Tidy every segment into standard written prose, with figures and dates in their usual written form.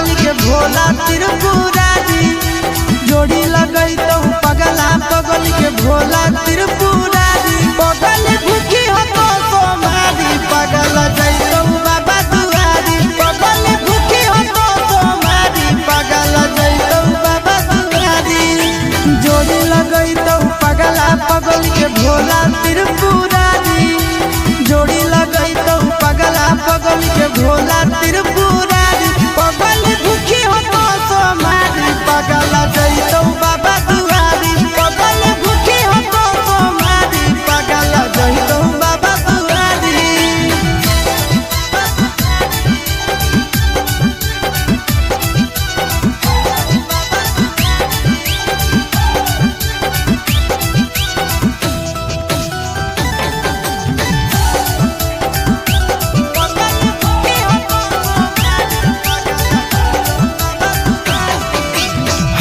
पगल के भोला त्रिपुरारी जोड़ी लगई तो पगला पगल के भोला त्रिपुरारी पगल भूखी हो तो सोमारी पगल जैतो बाबा दुआरी पगल भूखी हो तो सोमारी पगल जैतो बाबा दुआरी जोड़ी लगई तो पगला पगल के भोला त्रिपुरारी जोड़ी लगई तो पगला पगल के भोला त्रिपुरारी पगल भूखी हो तो सोमारी पगल जैतो बाबा दुआरी पगल भूखी हो तो सोमारी पगल जैतो बाबा दुआरी।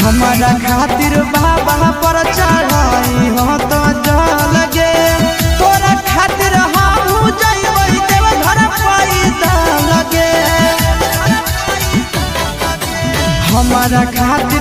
हमारा खातिर बाबा पर चढ़ाई हो तो जल गे तोरा खातिर हम जइबै देव घर पैसा लगे हमारा खातिर